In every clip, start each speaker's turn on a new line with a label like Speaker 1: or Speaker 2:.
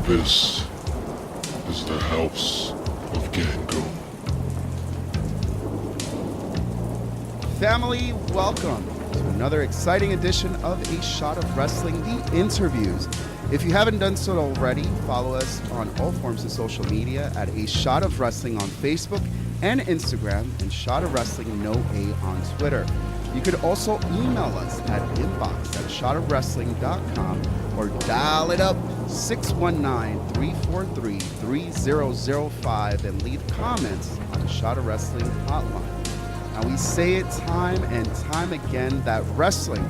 Speaker 1: This is the House of Gangone.
Speaker 2: Family, welcome to another exciting edition of A Shot of Wrestling, the interviews. If you haven't done so already, follow us on all forms of social media at A Shot of Wrestling on Facebook and Instagram, and Shot of Wrestling No A on Twitter. You could also email us at inbox@shotofwrestling.com or dial it up 619-343-3005 and leave comments on the Shot of Wrestling hotline. Now, we say it time and time again that wrestling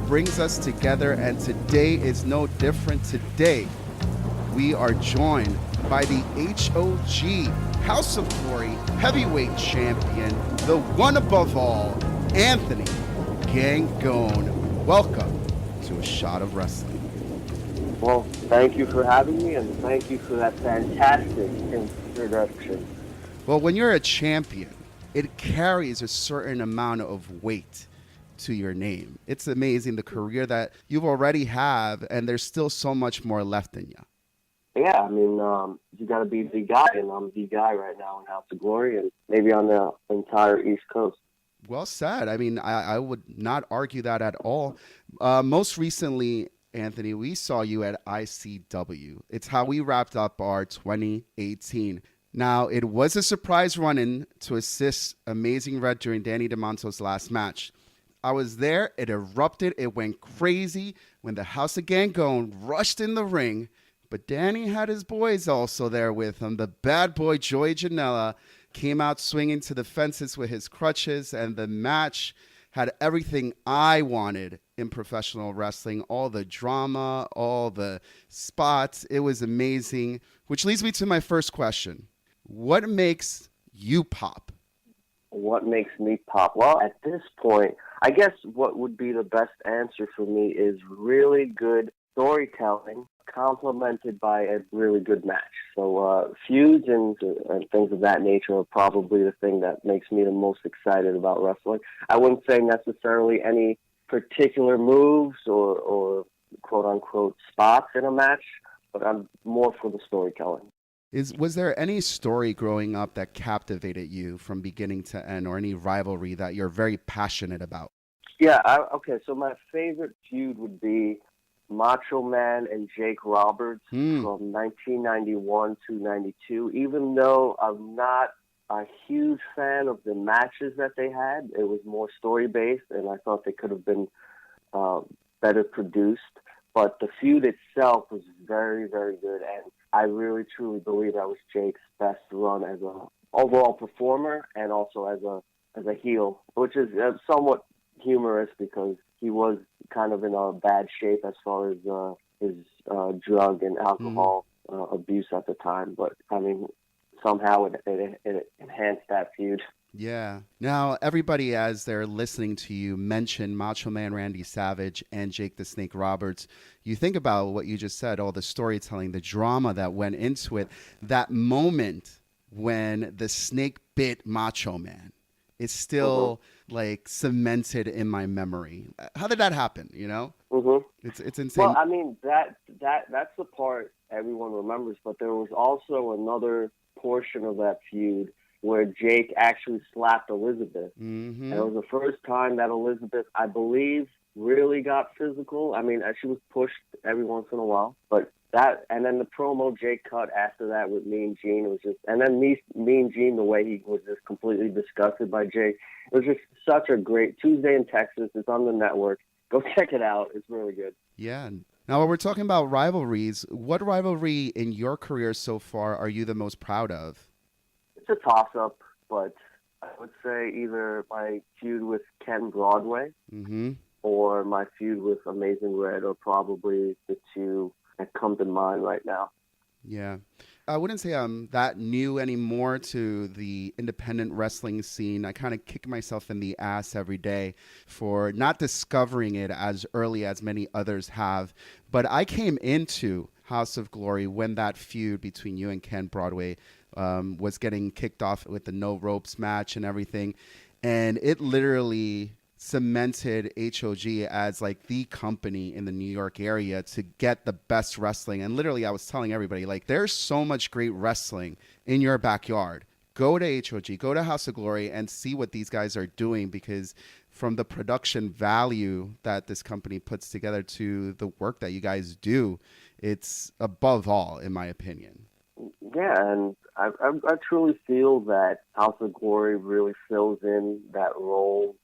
Speaker 2: brings us together, and today is no different. Today, we are joined by the HOG House of Glory Heavyweight Champion, the one above all, Anthony Gangone. Welcome to A Shot of Wrestling.
Speaker 3: Well, thank you for having me, and thank you for that fantastic introduction.
Speaker 2: Well, when you're a champion, it carries a certain amount of weight to your name. It's amazing the career that you've already have, and there's still so much more left in you.
Speaker 3: Yeah, I mean, you got to be the guy, and I'm the guy right now in House of Glory, and maybe on the entire East Coast.
Speaker 2: Well said. I mean, I would not argue that at all. Most recently, Anthony, we saw you at ICW. It's how we wrapped up our 2018. Now, it was a surprise run-in to assist Amazing Red during Danny DeMonto's last match. I was there. It erupted. It went crazy when the House of Gangone rushed in the ring. But Danny had his boys also there with him. The bad boy, Joey Janela, came out swinging to the fences with his crutches, and the match had everything I wanted in professional wrestling. All the drama, all the spots. It was amazing, which leads me to my first question. What makes you pop?
Speaker 3: What makes me pop? Well, at this point, I guess what would be the best answer for me is really good storytelling complemented by a really good match. So feuds and things of that nature are probably the thing that makes me the most excited about wrestling. I wouldn't say necessarily any particular moves or quote-unquote spots in a match, but I'm more for the storytelling.
Speaker 2: Was there any story growing up that captivated you from beginning to end, or any rivalry that you're very passionate about?
Speaker 3: Yeah, okay, so my favorite feud would be Macho Man and Jake Roberts from 1991 to 92. Even though I'm not a huge fan of the matches that they had, it was more story-based, and I thought they could have been better produced. But the feud itself was very, very good, and I really, truly believe that was Jake's best run as an overall performer and also as a heel, which is somewhat humorous because he was kind of in a bad shape as far as his drug and alcohol abuse at the time. But, I mean, somehow it enhanced that feud.
Speaker 2: Yeah. Now, everybody, as they're listening to you mention Macho Man Randy Savage and Jake the Snake Roberts, you think about what you just said, all the storytelling, the drama that went into it, that moment when the snake bit Macho Man. It's still like cemented in my memory. How did that happen? You know, it's insane.
Speaker 3: Well, I mean that's the part everyone remembers, but there was also another portion of that feud where Jake actually slapped Elizabeth, and it was the first time that Elizabeth, I believe, really got physical. I mean, she was pushed every once in a while, but that, and then the promo Jake cut after that with Mean Gene was just, and then Mean Gene, the way he was just completely disgusted by Jake. It was just such a great Tuesday in Texas. It's on the network. Go check it out. It's really good.
Speaker 2: Yeah. Now, when we're talking about rivalries, what rivalry in your career so far are you the most proud of?
Speaker 3: It's a toss-up, but I would say either my feud with Ken Broadway or my feud with Amazing Red are probably the two that come to mind right now.
Speaker 2: Yeah. I wouldn't say I'm that new anymore to the independent wrestling scene. I kind of kick myself in the ass every day for not discovering it as early as many others have. But I came into House of Glory when that feud between you and Ken Broadway was getting kicked off with the no ropes match and everything. And it literally cemented HOG as like the company in the New York area to get the best wrestling. And literally, I was telling everybody, like, there's so much great wrestling in your backyard. Go to HOG, go to House of Glory, and see what these guys are doing, because from the production value that this company puts together to the work that you guys do, it's above all, in my opinion.
Speaker 3: Yeah, and I truly feel that House of Glory really fills in that role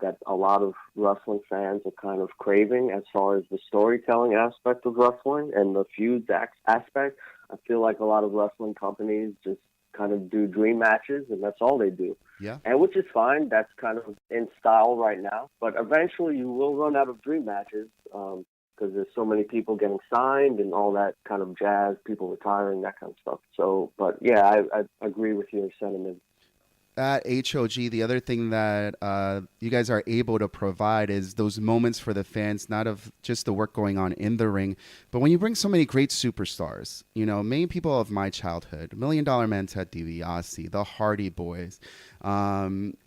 Speaker 3: that a lot of wrestling fans are kind of craving as far as the storytelling aspect of wrestling and the feuds aspect. I feel like a lot of wrestling companies just kind of do dream matches, and that's all they do.
Speaker 2: Yeah.
Speaker 3: And which is fine. That's kind of in style right now. But eventually you will run out of dream matches because there's so many people getting signed and all that kind of jazz, people retiring, that kind of stuff. So, but yeah, I agree with your sentiment.
Speaker 2: At HOG, the other thing that you guys are able to provide is those moments for the fans, not of just the work going on in the ring, but when you bring so many great superstars, you know, many people of my childhood, $1 Million Man Ted DiBiase, the Hardy Boys,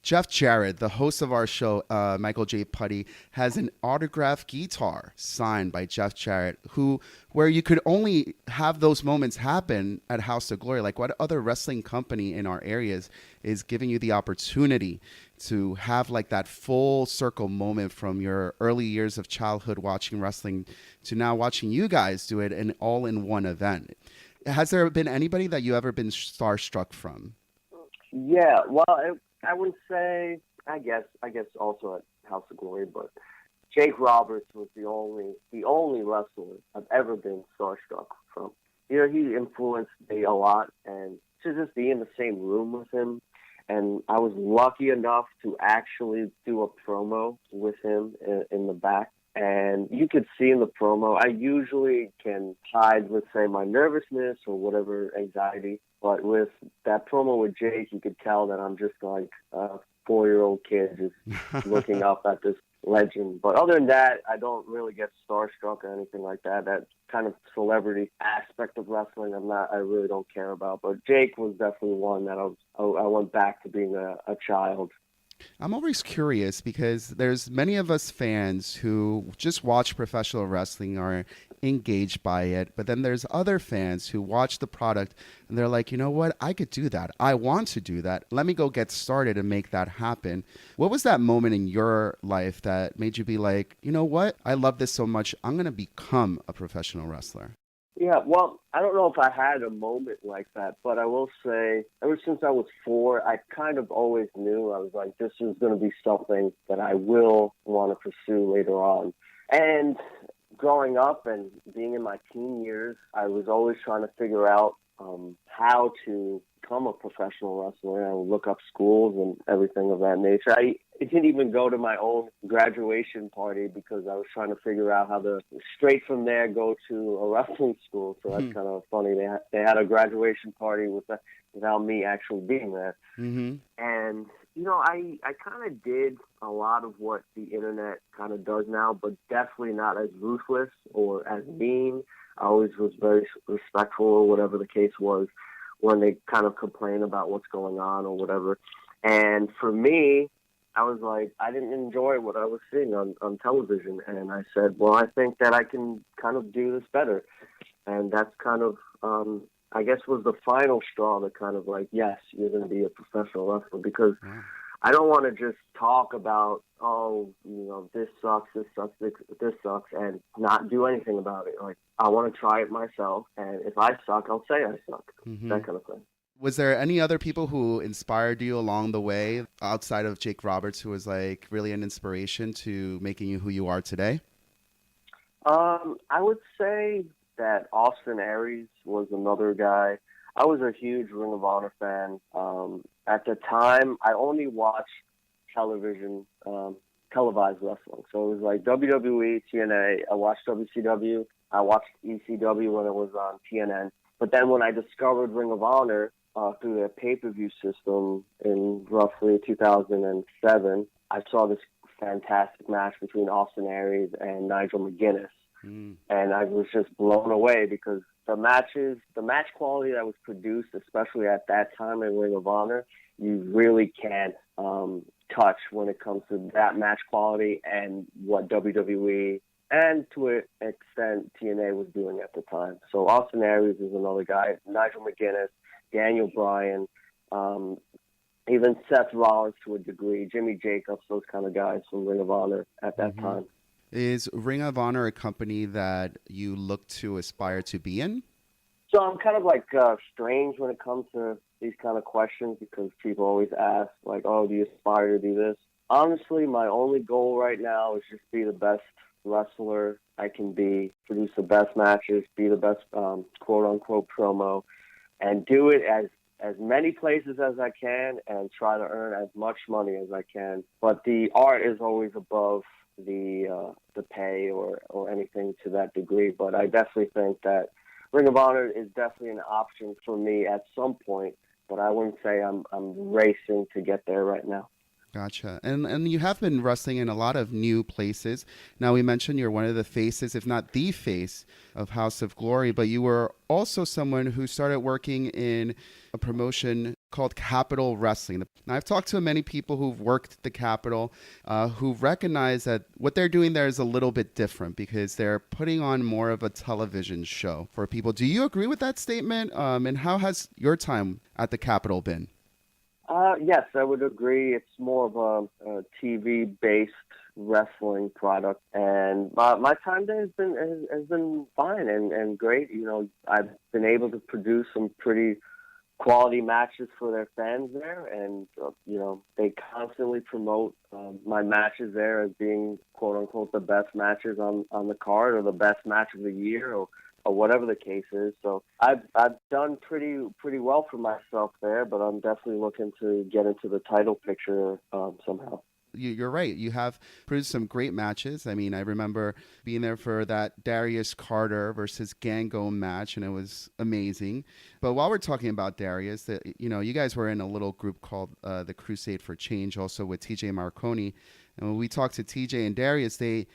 Speaker 2: Jeff Jarrett, the host of our show, Michael J. Putty, has an autographed guitar signed by Jeff Jarrett, where you could only have those moments happen at House of Glory. Like, what other wrestling company in our areas is giving you the opportunity to have like that full circle moment from your early years of childhood watching wrestling to now watching you guys do it and all in one event? Has there been anybody that you ever been starstruck from?
Speaker 3: Yeah, well, I would say, I guess also at House of Glory, but Jake Roberts was the only wrestler I've ever been starstruck from. You know, he influenced me a lot, and to just be in the same room with him. And I was lucky enough to actually do a promo with him in the back. And you could see in the promo, I usually can hide, let's say, my nervousness or whatever anxiety. But with that promo with Jake, you could tell that I'm just like a 4-year-old kid just looking up at this legend. But other than that, I don't really get starstruck or anything like that. That kind of celebrity aspect of wrestling, I really don't care about. But Jake was definitely one that I went back to being a child.
Speaker 2: I'm always curious because there's many of us fans who just watch professional wrestling, are engaged by it, but then there's other fans who watch the product and they're like, you know what, I could do that. I want to do that. Let me go get started and make that happen. What was that moment in your life that made you be like, you know what, I love this so much, I'm going to become a professional wrestler?
Speaker 3: Yeah, well, I don't know if I had a moment like that, but I will say ever since I was 4, I kind of always knew I was like, this is going to be something that I will want to pursue later on. And growing up and being in my teen years, I was always trying to figure out how to become a professional wrestler. I would look up schools and everything of that nature. I didn't even go to my own graduation party because I was trying to figure out how to straight from there go to a wrestling school. So that's kind of funny. They had a graduation party without me actually being there.
Speaker 2: Mm-hmm.
Speaker 3: And you know, I kind of did a lot of what the internet kind of does now, but definitely not as ruthless or as mean. I always was very respectful or whatever the case was when they kind of complain about what's going on or whatever. And for me, I was like, I didn't enjoy what I was seeing on television. And I said, well, I think that I can kind of do this better. And that's kind of, I guess, was the final straw that kind of like, yes, you're going to be a professional wrestler. Because I don't want to just talk about, oh, you know, this sucks, and not do anything about it. Like, I want to try it myself, and if I suck, I'll say I suck. That kind of thing.
Speaker 2: Was there any other people who inspired you along the way outside of Jake Roberts who was like really an inspiration to making you who you are today?
Speaker 3: I would say that Austin Aries was another guy. I was a huge Ring of Honor fan. At the time, I only watched television, televised wrestling. So it was like WWE, TNA. I watched WCW. I watched ECW when it was on TNN. But then when I discovered Ring of Honor through their pay-per-view system in roughly 2007, I saw this fantastic match between Austin Aries and Nigel McGuinness. And I was just blown away because the match quality that was produced, especially at that time in Ring of Honor, you really can't touch when it comes to that match quality and what WWE and to an extent TNA was doing at the time. So Austin Aries is another guy, Nigel McGuinness, Daniel Bryan, even Seth Rollins to a degree, Jimmy Jacobs, those kind of guys from Ring of Honor at that time.
Speaker 2: Is Ring of Honor a company that you look to aspire to be in?
Speaker 3: So I'm kind of like strange when it comes to these kind of questions because people always ask, like, oh, do you aspire to do this? Honestly, my only goal right now is just be the best wrestler I can be, produce the best matches, be the best quote-unquote promo, and do it as many places as I can and try to earn as much money as I can. But the art is always above the pay or anything to that degree. But I definitely think that Ring of Honor is definitely an option for me at some point, but I wouldn't say I'm racing to get there right now.
Speaker 2: Gotcha. And you have been wrestling in a lot of new places. Now, we mentioned you're one of the faces, if not the face, of House of Glory, but you were also someone who started working in a promotion called Capital Wrestling. Now, I've talked to many people who've worked the Capital who recognize that what they're doing there is a little bit different because they're putting on more of a television show for people. Do you agree with that statement? And how has your time at the Capital been?
Speaker 3: Yes, I would agree. It's more of a TV-based wrestling product, and my time there has been fine and great. You know, I've been able to produce some pretty quality matches for their fans there, and you know, they constantly promote my matches there as being quote unquote the best matches on the card or the best match of the year or whatever the case is. So I've done pretty well for myself there, but I'm definitely looking to get into the title picture somehow.
Speaker 2: You're right. You have produced some great matches. I mean, I remember being there for that Darius Carter versus Gangone match, and it was amazing. But while we're talking about Darius, you guys were in a little group called the Crusade for Change, also with TJ Marconi. And when we talked to TJ and Darius, they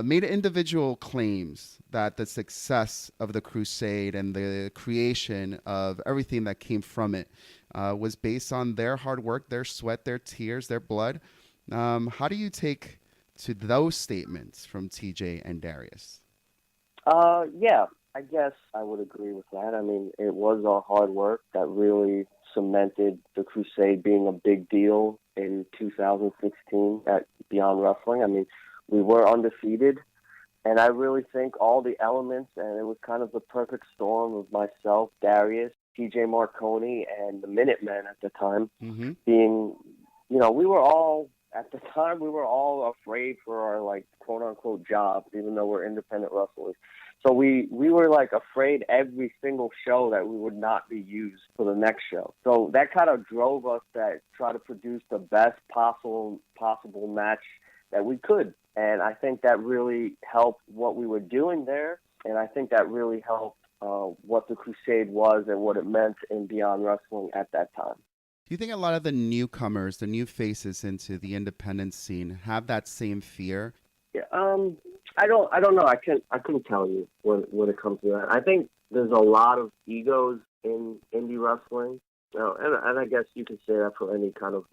Speaker 2: made individual claims that the success of the Crusade and the creation of everything that came from it was based on their hard work, their sweat, their tears, their blood. How do you take to those statements from TJ and Darius?
Speaker 3: Yeah, I guess I would agree with that. I mean, it was our hard work that really cemented the Crusade being a big deal in 2016 at Beyond Wrestling. I mean, we were undefeated, and I really think all the elements, and it was kind of the perfect storm of myself, Darius, TJ Marconi, and the Minutemen at the time being, you know, we were all afraid for our, like, quote-unquote jobs, even though we're independent wrestlers. So we were, like, afraid every single show that we would not be used for the next show. So that kind of drove us to try to produce the best possible match that we could. And I think that really helped what we were doing there, and I think that really helped what the Crusade was and what it meant in Beyond Wrestling at that time.
Speaker 2: Do you think a lot of the newcomers, the new faces into the independent scene, have that same fear?
Speaker 3: Yeah, I don't know. I couldn't tell you when it comes to that. I think there's a lot of egos in indie wrestling, and I guess you could say that for any kind of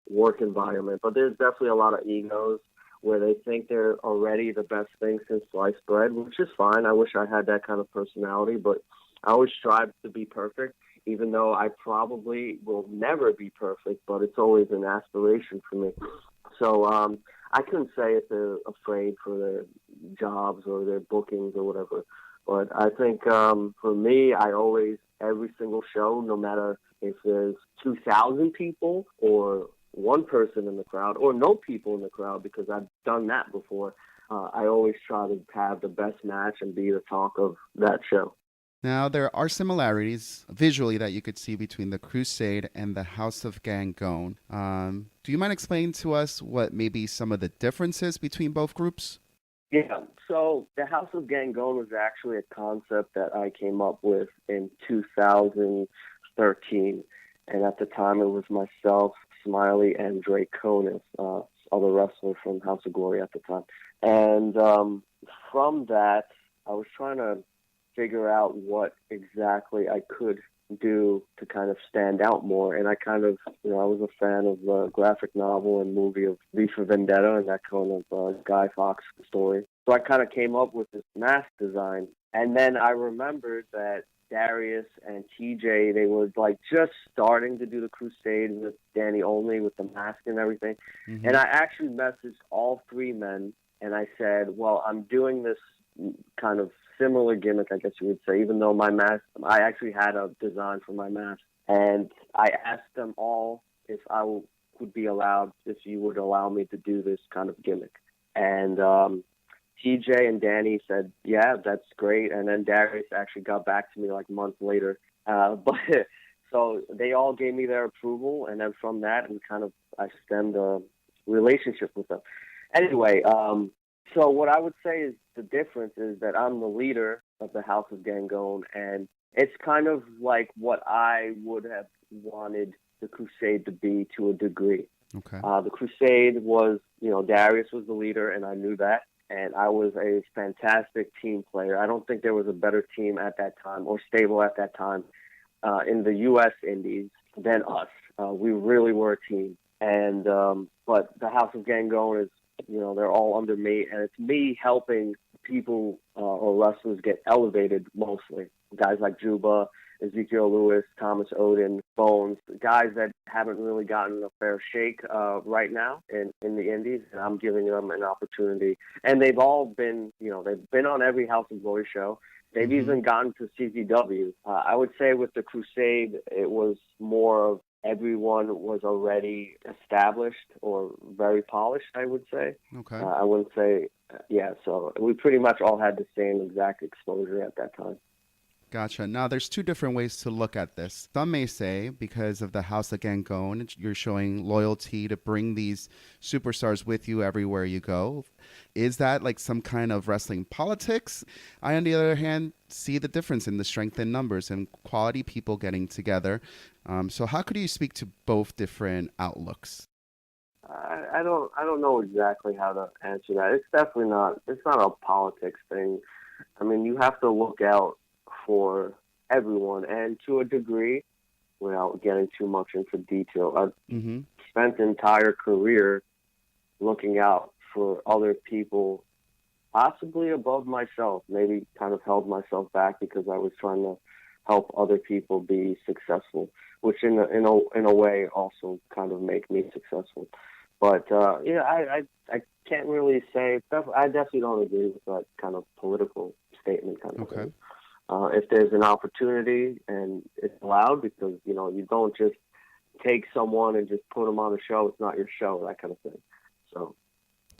Speaker 3: work environment. But there's definitely a lot of egos where they think they're already the best thing since sliced bread, which is fine. I wish I had that kind of personality, but I always strive to be perfect, even though I probably will never be perfect, but it's always an aspiration for me. So I couldn't say if they're afraid for their jobs or their bookings or whatever. But I think for me, I always, every single show, no matter if there's 2,000 people or one person in the crowd or no people in the crowd, because I've done that before, I always try to have the best match and be the talk of that show.
Speaker 2: Now, there are similarities visually that you could see between the Crusade and the House of Gangone. Do you mind explaining to us what maybe some of the differences between both groups?
Speaker 3: Yeah, so the House of Gangone was actually a concept that I came up with in 2013. And at the time, it was myself, Smiley, and Drake Konis, other wrestler from House of Glory at the time. And from that, I was trying to figure out what exactly I could do to kind of stand out more. And I kind of, I was a fan of the graphic novel and movie of V for Vendetta and that kind of Guy Fawkes story. So I kind of came up with this mask design. And then I remembered that Darius and TJ, they were like just starting to do the Crusade with Danny only with the mask and everything. Mm-hmm. And I actually messaged all three men and I said, well, I'm doing this kind of similar gimmick, I guess you would say, even though my mask, I actually had a design for my mask. And I asked them all if I would be allowed, if you would allow me to do this kind of gimmick. And TJ and Danny said, yeah, that's great. And then Darius actually got back to me like months later. But so they all gave me their approval. And then from that, and kind of I stemmed a relationship with them. Anyway, so what I would say is the difference is that I'm the leader of the House of Gangone. And it's kind of like what I would have wanted the Crusade to be to a degree.
Speaker 2: Okay.
Speaker 3: The Crusade was, Darius was the leader, and I knew that. And I was a fantastic team player. I don't think there was a better team at that time or stable at that time in the U.S. Indies than us. We really were a team. And but the House of Gangone is, they're all under me. And it's me helping people or wrestlers get elevated mostly. Guys like Juba, Ezekiel Lewis, Thomas Odin, Bones, guys that haven't really gotten a fair shake right now in the Indies, and I'm giving them an opportunity. And they've all been, they've been on every House of Glory show. They've even gotten to CZW. I would say with the Crusade, it was more of everyone was already established or very polished, I would say.
Speaker 2: Okay.
Speaker 3: I wouldn't say, so we pretty much all had the same exact exposure at that time.
Speaker 2: Gotcha. Now, there's two different ways to look at this. Some may say, because of the House of Gangone, you're showing loyalty to bring these superstars with you everywhere you go. Is that like some kind of wrestling politics? I, on the other hand, see the difference in the strength in numbers and quality people getting together. So how could you speak to both different outlooks?
Speaker 3: I don't know exactly how to answer that. It's definitely not a politics thing. I mean, you have to look out for everyone, and to a degree, without getting too much into detail, I've spent an entire career looking out for other people, possibly above myself, maybe kind of held myself back because I was trying to help other people be successful, which in a way also kind of make me successful. But I can't really say. I definitely don't agree with that kind of political statement kind of thing. If there's an opportunity and it's allowed, because you don't just take someone and just put them on the show. It's not your show, that kind of thing. So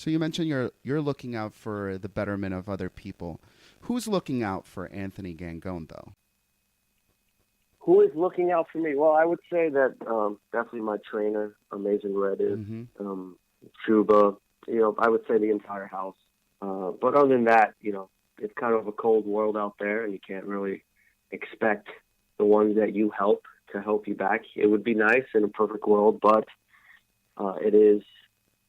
Speaker 2: you mentioned you're looking out for the betterment of other people. Who's looking out for Anthony Gangone, though?
Speaker 3: Who is looking out for me? Well, I would say that definitely my trainer, Amazing Red, is Chuba. I would say the entire house. But other than that, it's kind of a cold world out there, and you can't really expect the ones that you help to help you back. It would be nice in a perfect world, but it is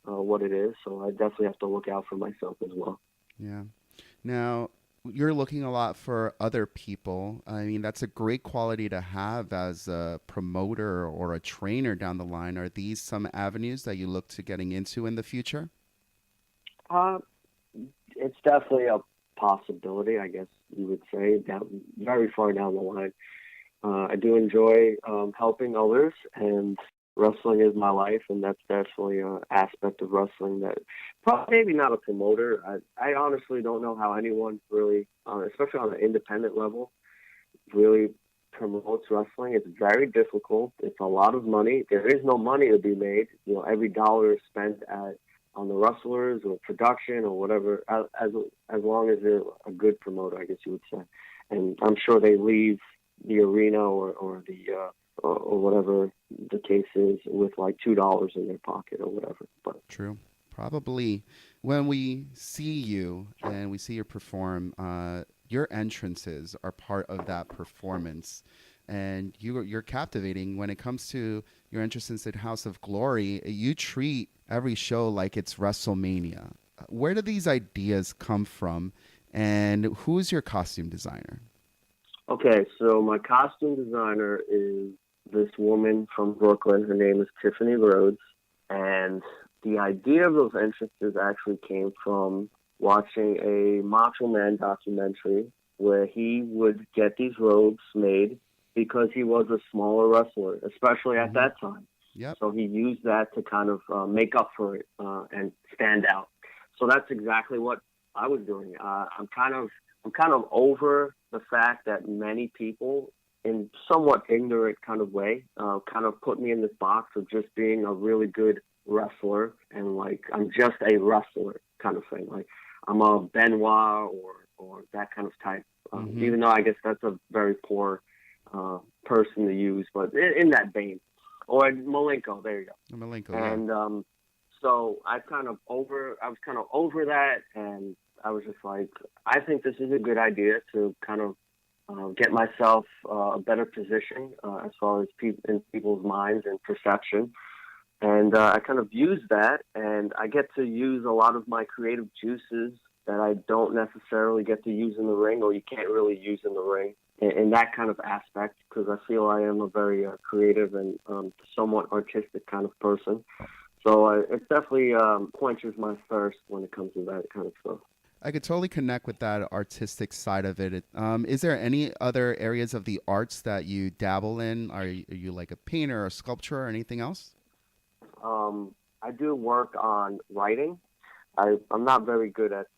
Speaker 3: what it is. So I definitely have to look out for myself as well.
Speaker 2: Yeah. Now, you're looking a lot for other people. I mean, that's a great quality to have as a promoter or a trainer down the line. Are these some avenues that you look to getting into in the future?
Speaker 3: It's definitely a possibility, I guess you would say, down very far down the line. I do enjoy helping others, and wrestling is my life, and that's definitely an aspect of wrestling that probably maybe not a promoter. I honestly don't know how anyone really, especially on an independent level, really promotes wrestling. It's very difficult. It's a lot of money. There is no money to be made. Every dollar is spent on the wrestlers or production or whatever, as long as they're a good promoter, I guess you would say. And I'm sure they leave the arena or the or whatever the case is with like $2 in their pocket or whatever. But
Speaker 2: true. Probably when we see you and we see you perform, your entrances are part of that performance. And you're captivating when it comes to your entrance in House of Glory. You treat every show like it's WrestleMania. Where do these ideas come from, and who's your costume designer?
Speaker 3: Okay, so my costume designer is this woman from Brooklyn. Her name is Tiffany Rhodes. And the idea of those entrances actually came from watching a Macho Man documentary where he would get these robes made because he was a smaller wrestler, especially at that time.
Speaker 2: Yep.
Speaker 3: So he used that to kind of make up for it and stand out. So that's exactly what I was doing. I'm kind of over the fact that many people, in somewhat ignorant kind of way, kind of put me in this box of just being a really good wrestler and like I'm just a wrestler kind of thing. Like I'm a Benoit or that kind of type. Even though I guess that's a very poor person to use, but in that vein. Or Malenko, there you go.
Speaker 2: Malenko,
Speaker 3: and so I was kind of over that, and I was just like, I think this is a good idea to kind of get myself a better position as far as in people's minds and perception. And I kind of use that, and I get to use a lot of my creative juices that I don't necessarily get to use in the ring, or you can't really use in the ring, in that kind of aspect, because I feel I am a very creative and somewhat artistic kind of person. So it definitely quenches my thirst when it comes to that kind of stuff.
Speaker 2: I could totally connect with that artistic side of it. Is there any other areas of the arts that you dabble in? Are you like a painter or a sculptor or anything else?
Speaker 3: I do work on writing. I'm not very good at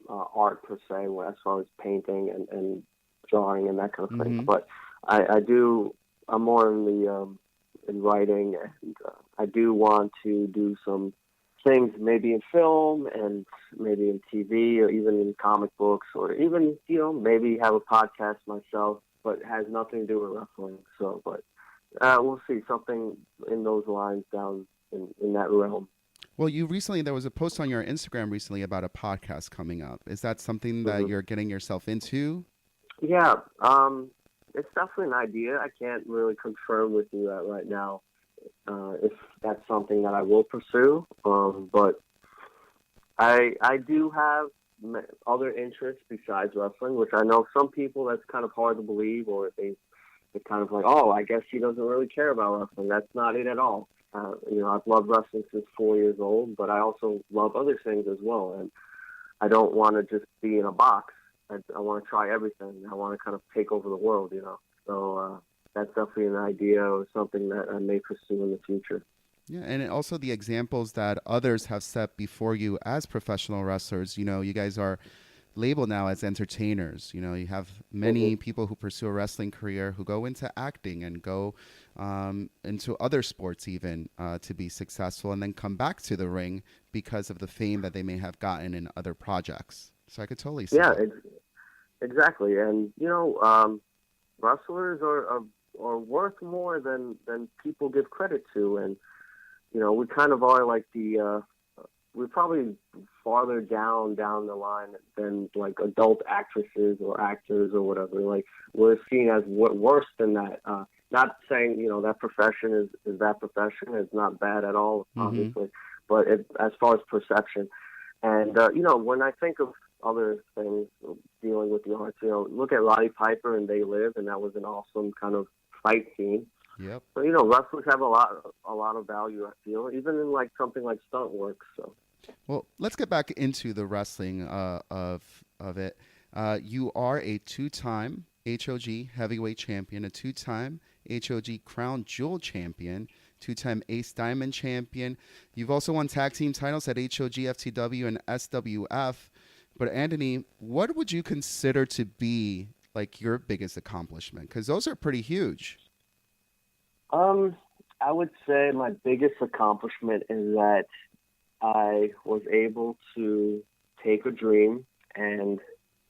Speaker 3: art per se, as far as painting and drawing and that kind of thing. But I'm more in writing, and I do want to do some things maybe in film and maybe in TV or even in comic books, or even, maybe have a podcast myself, but has nothing to do with wrestling. So, but we'll see, something in those lines down in that realm.
Speaker 2: Well, there was a post on your Instagram recently about a podcast coming up. Is that something that you're getting yourself into?
Speaker 3: Yeah, it's definitely an idea. I can't really confirm with you that right now if that's something that I will pursue. But I do have other interests besides wrestling, which I know some people that's kind of hard to believe, or they're kind of like, oh, I guess he doesn't really care about wrestling. That's not it at all. I've loved wrestling since 4 years old, but I also love other things as well. And I don't want to just be in a box. I want to try everything. I want to kind of take over the world, So that's definitely an idea or something that I may pursue in the future.
Speaker 2: Yeah, and also the examples that others have set before you as professional wrestlers. You guys are labeled now as entertainers. You have many people who pursue a wrestling career who go into acting and go into other sports even to be successful, and then come back to the ring because of the fame that they may have gotten in other projects. So I could totally see that.
Speaker 3: Exactly. And, wrestlers are worth more than people give credit to. And, we kind of are like we're probably farther down the line than like adult actresses or actors or whatever. Like, we're seen as worse than that. Not saying, that profession is that profession. It's not bad at all, obviously. But as far as perception. And, when I think of other things dealing with the arts, look at Roddy Piper and They Live, and that was an awesome kind of fight scene.
Speaker 2: Yep.
Speaker 3: So, wrestlers have a lot of value, I feel, even in like something like stunt work. So,
Speaker 2: well, let's get back into the wrestling of it. You are a two-time HOG heavyweight champion, a two-time HOG Crown Jewel champion, two-time Ace Diamond champion. You've also won tag team titles at HOG, FTW, and SWF. But Anthony, what would you consider to be like your biggest accomplishment? Because those are pretty huge.
Speaker 3: I would say my biggest accomplishment is that I was able to take a dream and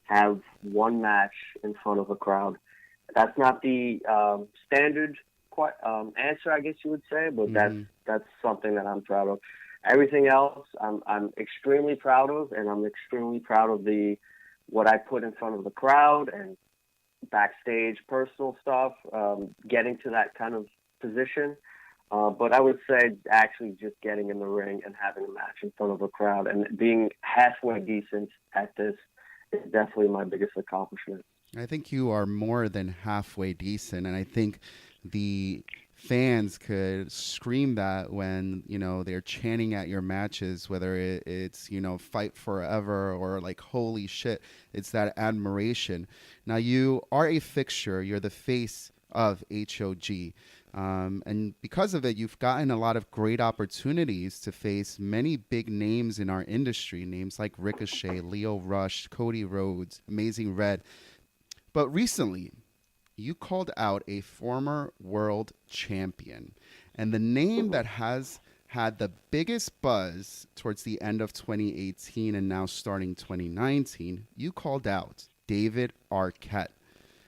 Speaker 3: have one match in front of a crowd. That's not the standard answer, I guess you would say, but that's something that I'm proud of. Everything else, I'm extremely proud of, and I'm extremely proud of what I put in front of the crowd and backstage personal stuff, getting to that kind of position. But I would say actually just getting in the ring and having a match in front of a crowd and being halfway decent at this is definitely my biggest accomplishment.
Speaker 2: I think you are more than halfway decent, and I think the fans could scream that when they're chanting at your matches, whether it's fight forever or like holy shit. It's that admiration. Now you are a fixture. You're the face of HOG. And because of it, you've gotten a lot of great opportunities to face many big names in our industry, names like Ricochet, Leo Rush, Cody Rhodes, Amazing Red. But recently, you called out a former world champion. And the name that has had the biggest buzz towards the end of 2018 and now starting 2019, you called out David Arquette.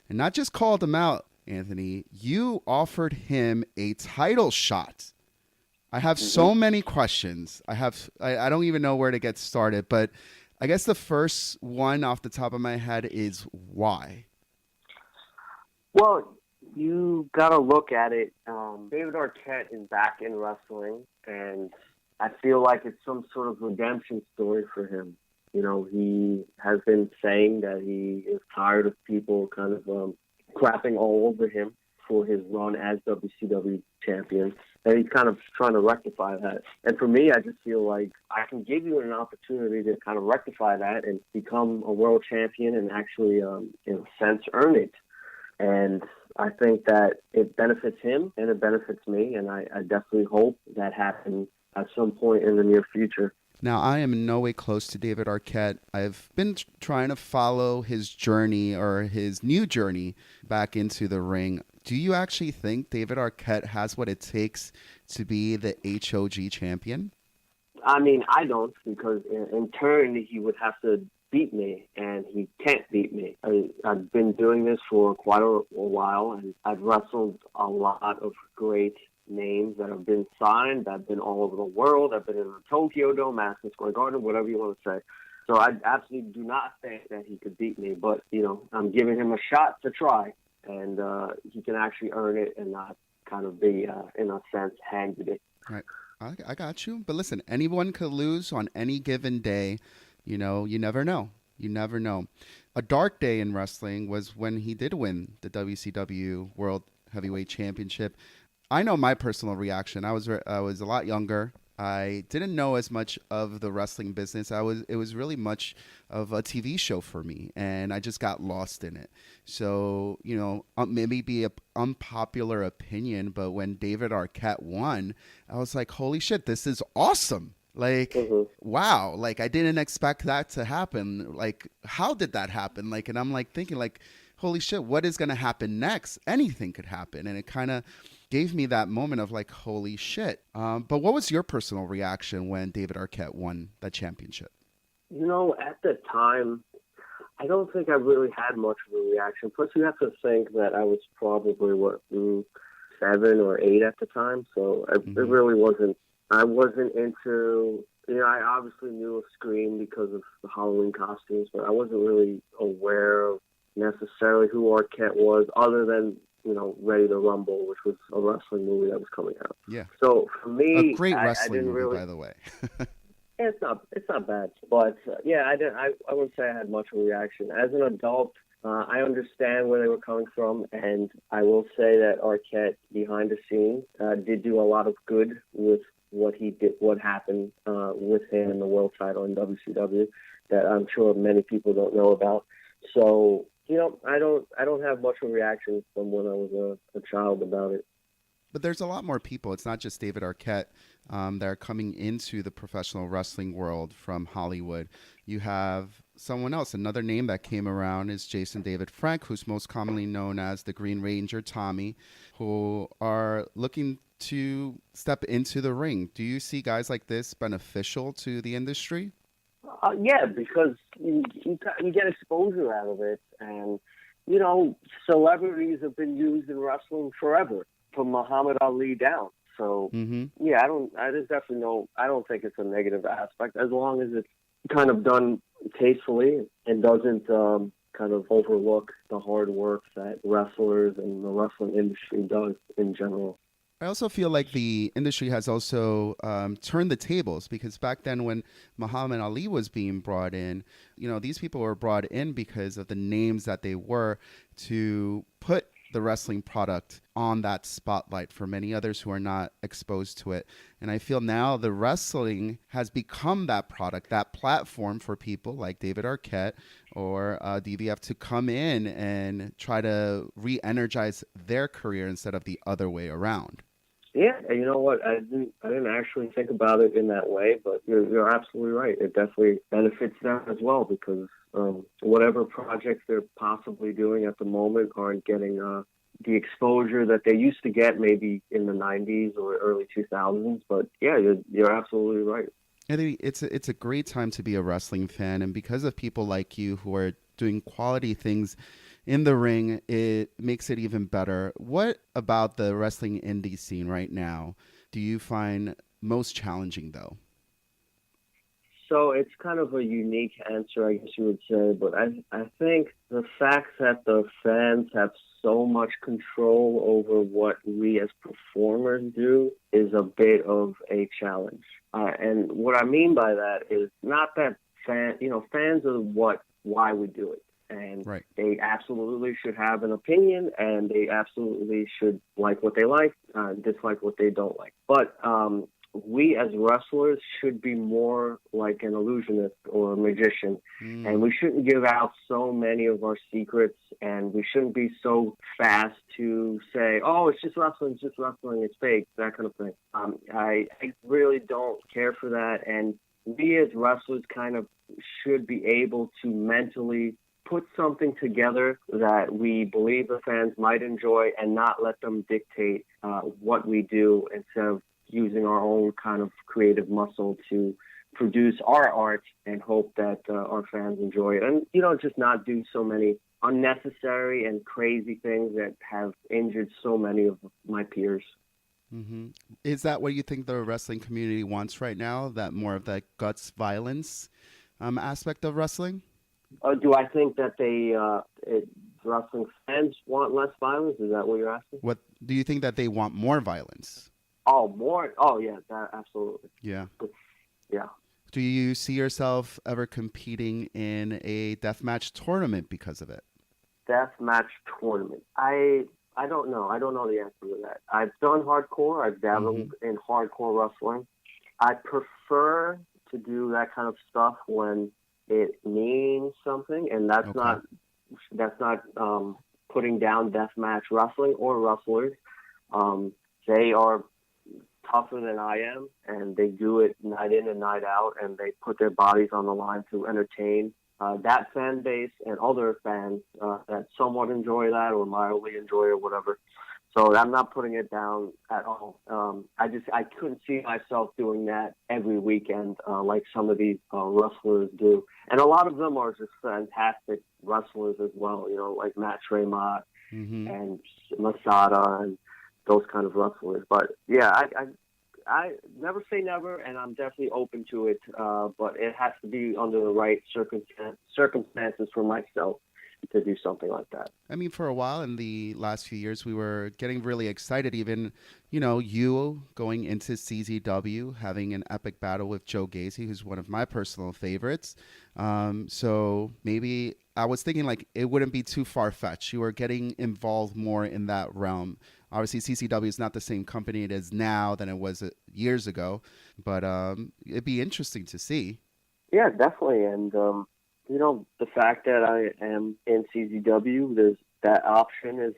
Speaker 2: And not just called him out, Anthony, you offered him a title shot. I have so many questions. I don't even know where to get started, but I guess the first one off the top of my head is why?
Speaker 3: Well, you got to look at it. David Arquette is back in wrestling, and I feel like it's some sort of redemption story for him. He has been saying that he is tired of people kind of crapping all over him for his run as WCW champion. And he's kind of trying to rectify that. And for me, I just feel like I can give you an opportunity to kind of rectify that and become a world champion and actually, in a sense, earn it. And I think that it benefits him and it benefits me. And I definitely hope that happens at some point in the near future.
Speaker 2: Now, I am in no way close to David Arquette. I've been trying to follow his journey or his new journey back into the ring. Do you actually think David Arquette has what it takes to be the HOG champion?
Speaker 3: I mean, I don't, because in turn, he would have to beat me, and he can't beat me. I've been doing this for quite a while, and I've wrestled a lot of great names that have been signed. I've been all over the world. I've been in the Tokyo Dome, Madison Square Garden, whatever you want to say. So I absolutely do not think that he could beat me, but, I'm giving him a shot to try, and he can actually earn it and not kind of be, in a sense, handed it.
Speaker 2: Right. I got you. But listen, anyone could lose on any given day. You never know. You never know. A dark day in wrestling was when he did win the WCW World Heavyweight Championship. I know my personal reaction. I was a lot younger. I didn't know as much of the wrestling business. It was really much of a TV show for me, and I just got lost in it. So, maybe be an unpopular opinion, but when David Arquette won, I was like, holy shit, this is awesome. Like, wow, like I didn't expect that to happen. Like, how did that happen? Like, and I'm like thinking like, holy shit, what is going to happen next? Anything could happen. And it kind of gave me that moment of like, holy shit. But what was your personal reaction when David Arquette won that championship?
Speaker 3: At the time, I don't think I really had much of a reaction. Plus, you have to think that I was probably, 7 or 8 at the time. So it really wasn't. I wasn't into, I obviously knew of Scream because of the Halloween costumes, but I wasn't really aware of necessarily who Arquette was, other than, Ready to Rumble, which was a wrestling movie that was coming out.
Speaker 2: Yeah.
Speaker 3: So for me,
Speaker 2: a great wrestling
Speaker 3: I didn't
Speaker 2: movie,
Speaker 3: really,
Speaker 2: by the way.
Speaker 3: yeah, it's not bad, but I wouldn't say I had much of a reaction. As an adult, I understand where they were coming from, and I will say that Arquette, behind the scenes, did do a lot of good with what he did, what happened with him in the world title in WCW that I'm sure many people don't know about. So, I don't have much of a reaction from when I was a child about it.
Speaker 2: But there's a lot more people. It's not just David Arquette that are coming into the professional wrestling world from Hollywood. You have someone else. Another name that came around is Jason David Frank, who's most commonly known as the Green Ranger Tommy, who are looking to step into the ring. Do you see guys like this beneficial to the industry?
Speaker 3: Yeah, because you get exposure out of it. And, celebrities have been used in wrestling forever, from Muhammad Ali down. So, yeah, I don't think it's a negative aspect, as long as it's kind of done tastefully and doesn't kind of overlook the hard work that wrestlers and the wrestling industry does in general.
Speaker 2: I also feel like the industry has also turned the tables, because back then when Muhammad Ali was being brought in, these people were brought in because of the names that they were, to put the wrestling product on that spotlight for many others who are not exposed to it. And I feel now the wrestling has become that product, that platform for people like David Arquette or DVF to come in and try to re-energize their career instead of the other way around.
Speaker 3: Yeah, and you know what? I didn't actually think about it in that way, but you're absolutely right. It definitely benefits them as well, because whatever projects they're possibly doing at the moment aren't getting the exposure that they used to get maybe in the 90s or early 2000s. But yeah, you're absolutely right.
Speaker 2: Anthony, it's a great time to be a wrestling fan, and because of people like you who are doing quality things in the ring, it makes it even better. What about the wrestling indie scene right now do you find most challenging, though?
Speaker 3: So it's kind of a unique answer, I guess you would say, but I think the fact that the fans have so much control over what we as performers do is a bit of a challenge. And what I mean by that is not that fans are why we do it. And
Speaker 2: Right.
Speaker 3: They absolutely should have an opinion, and they absolutely should like what they like, dislike what they don't like. But we as wrestlers should be more like an illusionist or a magician, and we shouldn't give out so many of our secrets, and we shouldn't be so fast to say, oh, it's just wrestling, it's fake, that kind of thing. I really don't care for that, and we as wrestlers kind of should be able to mentally put something together that we believe the fans might enjoy and not let them dictate what we do, instead of using our own kind of creative muscle to produce our art and hope that our fans enjoy it. And, just not do so many unnecessary and crazy things that have injured so many of my peers.
Speaker 2: Mm-hmm. Is that what you think the wrestling community wants right now? That more of that guts violence aspect of wrestling?
Speaker 3: Do I think that wrestling fans want less violence? Is that what you're asking?
Speaker 2: What do you think that they want more violence?
Speaker 3: Oh, more? Oh, yeah, that absolutely.
Speaker 2: Yeah.
Speaker 3: Yeah.
Speaker 2: Do you see yourself ever competing in a deathmatch tournament because of it?
Speaker 3: Deathmatch tournament. I don't know. I don't know the answer to that. I've done hardcore. I've dabbled in hardcore wrestling. I prefer to do that kind of stuff when it means something, and that's not putting down deathmatch wrestling or wrestlers. They are tougher than I am, and they do it night in and night out, and they put their bodies on the line to entertain that fan base and other fans that somewhat enjoy that or mildly enjoy or whatever. So I'm not putting it down at all. I couldn't see myself doing that every weekend like some of these wrestlers do. And a lot of them are just fantastic wrestlers as well, like Matt Tremont and Masada and those kind of wrestlers. But yeah, I never say never, and I'm definitely open to it. But it has to be under the right circumstances for myself to do something like that.
Speaker 2: I mean, for a while in the last few years, we were getting really excited. Even, you going into CZW, having an epic battle with Joe Gacy, who's one of my personal favorites. So maybe I was thinking like it wouldn't be too far-fetched. You were getting involved more in that realm. Obviously, CCW is not the same company it is now than it was years ago, but it'd be interesting to see.
Speaker 3: Yeah, definitely. And, the fact that I am in CZW, that option is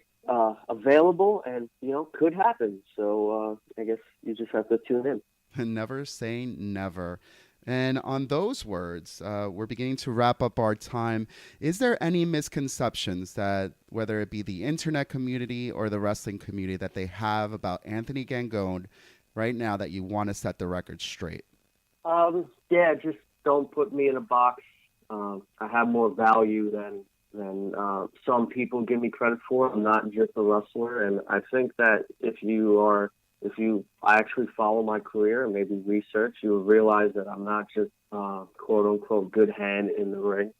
Speaker 3: available and, could happen. So I guess you just have to tune in.
Speaker 2: Never say never. And on those words, we're beginning to wrap up our time. Is there any misconceptions that, whether it be the internet community or the wrestling community, that they have about Anthony Gangone right now that you want to set the record straight?
Speaker 3: Yeah, just don't put me in a box. I have more value than some people give me credit for. I'm not just a wrestler, and I think that if you actually follow my career and maybe research, you will realize that I'm not just quote unquote good hand in the ring.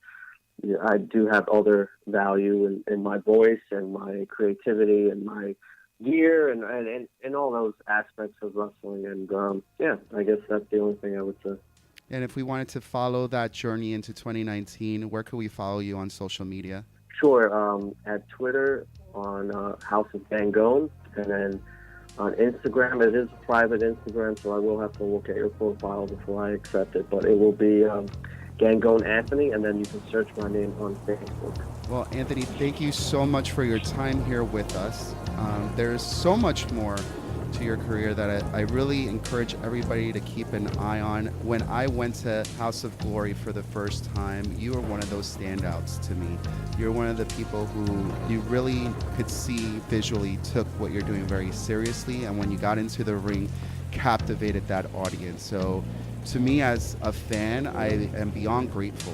Speaker 3: Yeah, I do have other value in my voice and my creativity and gear and all those aspects of wrestling. And yeah, I guess that's the only thing I would say.
Speaker 2: And if we wanted to follow that journey into 2019, where could we follow you on social media?
Speaker 3: Sure, at Twitter on House of Gangone, and then on Instagram, it is a private Instagram, so I will have to look at your profile before I accept it, but it will be Gangone Anthony, and then you can search my name on Facebook.
Speaker 2: Well, Anthony, thank you so much for your time here with us. There's so much more to your career that I really encourage everybody to keep an eye on. When I went to House of Glory for the first time, you were one of those standouts to me. You're one of the people who you really could see visually took what you're doing very seriously, and when you got into the ring, captivated that audience. So to me as a fan, I am beyond grateful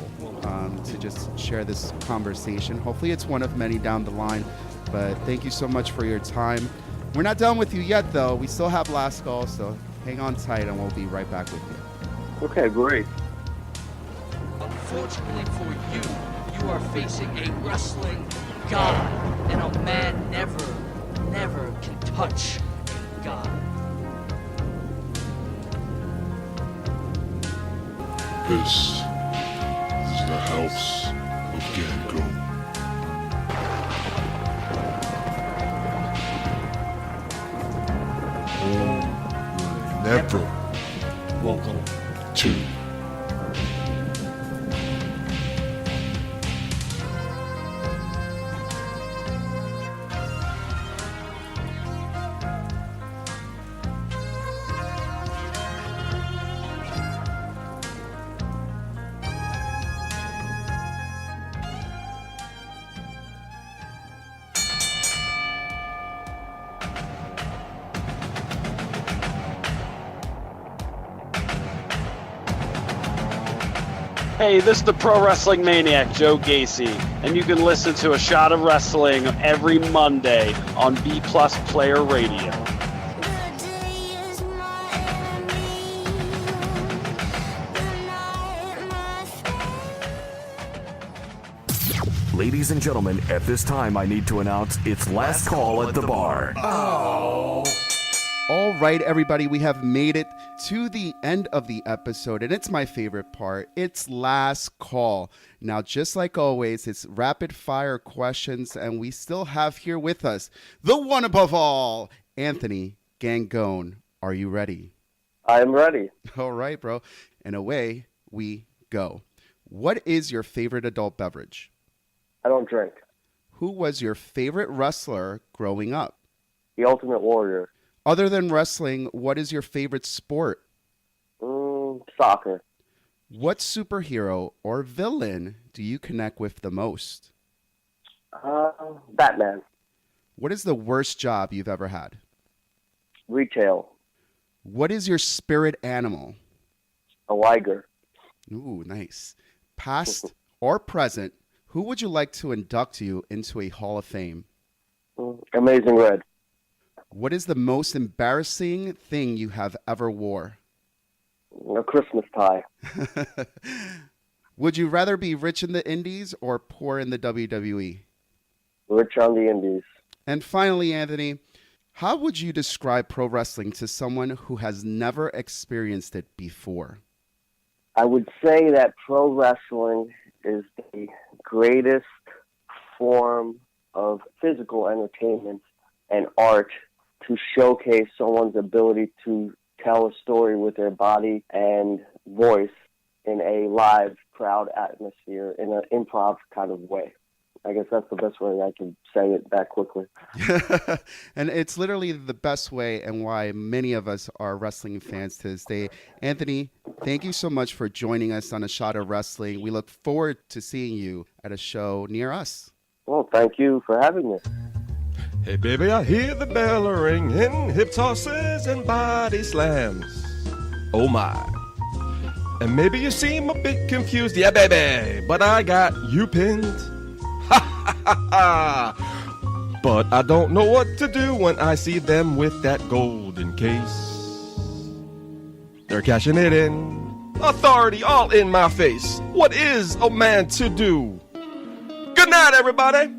Speaker 2: to just share this conversation. Hopefully it's one of many down the line, but thank you so much for your time. We're not done with you yet, though. We still have last call, so hang on tight, and we'll be right back with you.
Speaker 3: Okay, great.
Speaker 4: Unfortunately for you, you are facing a wrestling god, and a man never can touch a god.
Speaker 1: This is the House of Gangone. Never welcome to
Speaker 5: Hey, this is the Pro Wrestling Maniac, Joe Gacy, and you can listen to A Shot of Wrestling every Monday on B Plus Player Radio.
Speaker 6: Ladies and gentlemen, at this time I need to announce it's last call at the bar.
Speaker 2: All right, everybody, we have made it to the end of the episode, and it's my favorite part. It's last call. Now, just like always, it's rapid fire questions, and we still have here with us the one above all, Anthony Gangone. Are you ready?
Speaker 3: I am ready.
Speaker 2: All right, bro. And away we go. What is your favorite adult beverage?
Speaker 3: I don't drink.
Speaker 2: Who was your favorite wrestler growing up?
Speaker 3: The Ultimate Warrior.
Speaker 2: Other than wrestling, what is your favorite sport?
Speaker 3: Soccer.
Speaker 2: What superhero or villain do you connect with the most?
Speaker 3: Batman.
Speaker 2: What is the worst job you've ever had?
Speaker 3: Retail.
Speaker 2: What is your spirit animal?
Speaker 3: A liger.
Speaker 2: Ooh, nice. Past or present, who would you like to induct you into a Hall of Fame?
Speaker 3: Amazing Red.
Speaker 2: What is the most embarrassing thing you have ever wore?
Speaker 3: A Christmas tie.
Speaker 2: Would you rather be rich in the Indies or poor in the WWE?
Speaker 3: Rich on the Indies.
Speaker 2: And finally, Anthony, how would you describe pro wrestling to someone who has never experienced it before?
Speaker 3: I would say that pro wrestling is the greatest form of physical entertainment and art to showcase someone's ability to tell a story with their body and voice in a live, crowd atmosphere in an improv kind of way. I guess that's the best way I can say it that quickly.
Speaker 2: And it's literally the best way, and why many of us are wrestling fans to this day. Anthony, thank you so much for joining us on A Shot of Wrestling. We look forward to seeing you at a show near us.
Speaker 3: Well, thank you for having me.
Speaker 7: Hey baby, I hear the bell ringing, hip tosses and body slams. Oh my. And maybe you seem a bit confused, yeah baby, but I got you pinned. Ha ha ha ha. But I don't know what to do when I see them with that golden case. They're cashing it in. Authority all in my face. What is a man to do? Good night, everybody.